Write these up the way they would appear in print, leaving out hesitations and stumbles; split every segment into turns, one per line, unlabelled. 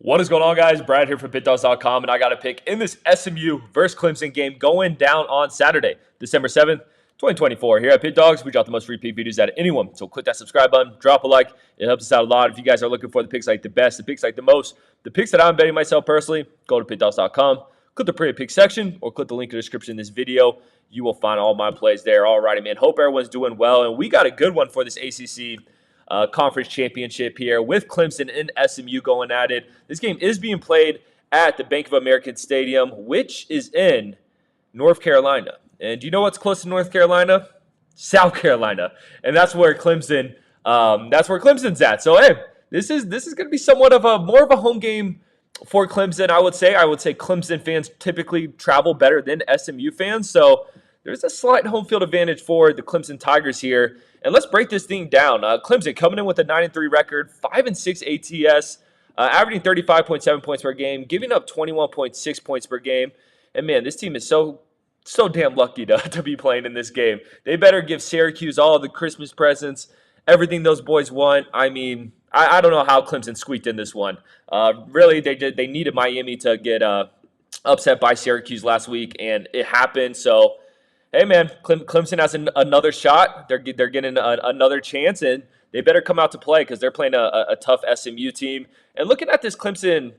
What is going on, guys? Brad here from Pickdawgz.com, and I got a pick in this SMU versus Clemson game going down on Saturday, December 7th, 2024. Here at Pick Dawgz, we drop the most free pick videos out of anyone. So click that subscribe button, drop a like. It helps us out a lot. If you guys are looking for the picks like the best, the picks like the most, the picks that I'm betting myself personally, go to Pickdawgz.com, click the pre-pick section, or click the link in the description in this video. You will find all my plays there. Alrighty, man. Hope everyone's doing well, and we got a good one for this ACC conference championship here with Clemson and SMU going at it. This game is being played at the Bank of America Stadium, which is in North Carolina. And do you know what's close to North Carolina? South Carolina. And that's where Clemson Clemson's at. So hey, this is going to be somewhat of more of a home game for Clemson, I would say. I would say Clemson fans typically travel better than SMU fans. So there's a slight home field advantage for the Clemson Tigers here. And let's break this thing down. Clemson coming in with a 9-3 record, 5-6 ATS, averaging 35.7 points per game, giving up 21.6 points per game. And man, this team is so damn lucky to be playing in this game. They better give Syracuse all the Christmas presents, everything those boys want. I mean, I don't know how Clemson squeaked in this one. Really, they needed Miami to get upset by Syracuse last week, and it happened. So hey, man, Clemson has another shot. They're getting another chance, and they better come out to play because they're playing a tough SMU team. And looking at this Clemson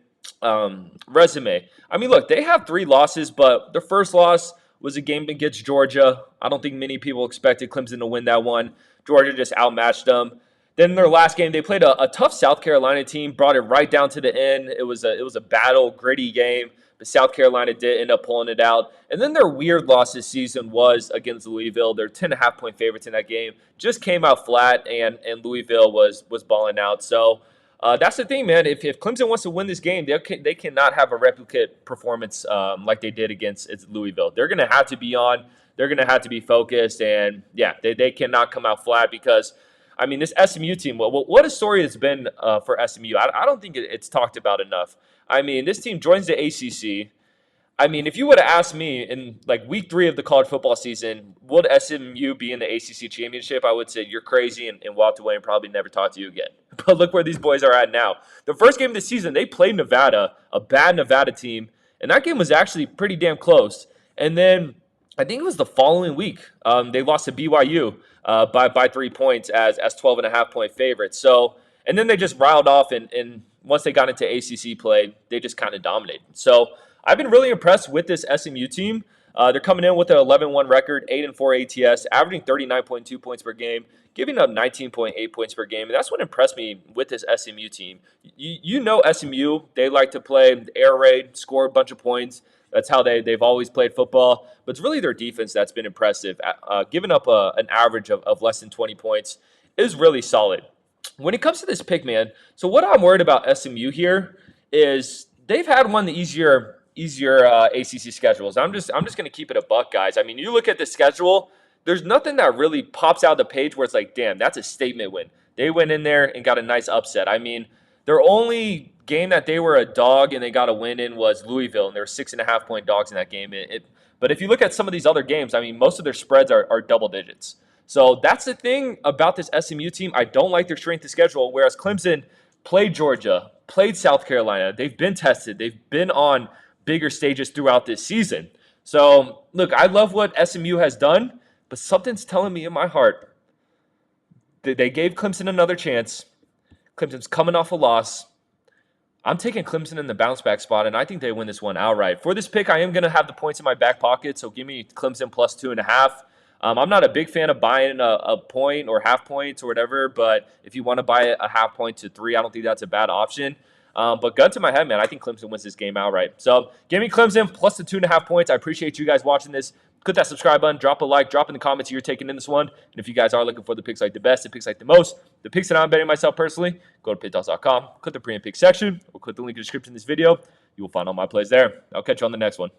resume, I mean, look, they have 3 losses, but their first loss was a game against Georgia. I don't think many people expected Clemson to win that one. Georgia just outmatched them. Then their last game, they played a tough South Carolina team, brought it right down to the end. It was a battle, gritty game. But South Carolina did end up pulling it out. And then their weird loss this season was against Louisville. They're 10.5-point favorites in that game. Just came out flat, and Louisville was balling out. So that's the thing, man. If Clemson wants to win this game, they cannot have a replicate performance like they did against Louisville. They're going to have to be on. They're going to have to be focused. And, yeah, they cannot come out flat because, I mean, this SMU team, what a story it's been for SMU. I don't think it's talked about enough. I mean, this team joins the ACC. I mean, if you would have asked me in like week 3 of the college football season, would SMU be in the ACC championship? I would say you're crazy and walked away and probably never talk to you again. But look where these boys are at now. The first game of the season, they played Nevada, a bad Nevada team, and that game was actually pretty damn close. And then I think it was the following week, they lost to BYU by 3 points as 12.5-point favorites. So, and then they just riled off and once they got into ACC play, they just kind of dominated. So I've been really impressed with this SMU team. They're coming in with an 11-1 record, 8-4 ATS, averaging 39.2 points per game, giving up 19.8 points per game. And that's what impressed me with this SMU team. You know SMU, they like to play air raid, score a bunch of points. That's how they've always played football. But it's really their defense that's been impressive. Giving up an average of less than 20 points is really solid. When it comes to this pick, man, so what I'm worried about SMU here is they've had one of the easier ACC schedules. I'm just going to keep it a buck, guys. I mean, you look at the schedule, there's nothing that really pops out the page where it's like, damn, that's a statement win. They went in there and got a nice upset. I mean, their only game that they were a dog and they got a win in was Louisville, and they were 6.5-point dogs in that game. But if you look at some of these other games, I mean, most of their spreads are double digits. So that's the thing about this SMU team. I don't like their strength of schedule, whereas Clemson played Georgia, played South Carolina. They've been tested. They've been on bigger stages throughout this season. So, look, I love what SMU has done, but something's telling me in my heart that they gave Clemson another chance. Clemson's coming off a loss. I'm taking Clemson in the bounce back spot, and I think they win this one outright. For this pick, I am going to have the points in my back pocket, so give me Clemson plus 2.5. I'm not a big fan of buying a point or half points or whatever, but if you want to buy a half point to 3, I don't think that's a bad option. But gun to my head, man, I think Clemson wins this game outright. So give me Clemson plus the 2.5 points. I appreciate you guys watching this. Click that subscribe button, drop a like, drop in the comments who you're taking in this one. And if you guys are looking for the picks like the best, the picks like the most, the picks that I'm betting myself personally, go to Pickdawgz.com, click the pre and pick section, or click the link in the description of this video. You will find all my plays there. I'll catch you on the next one.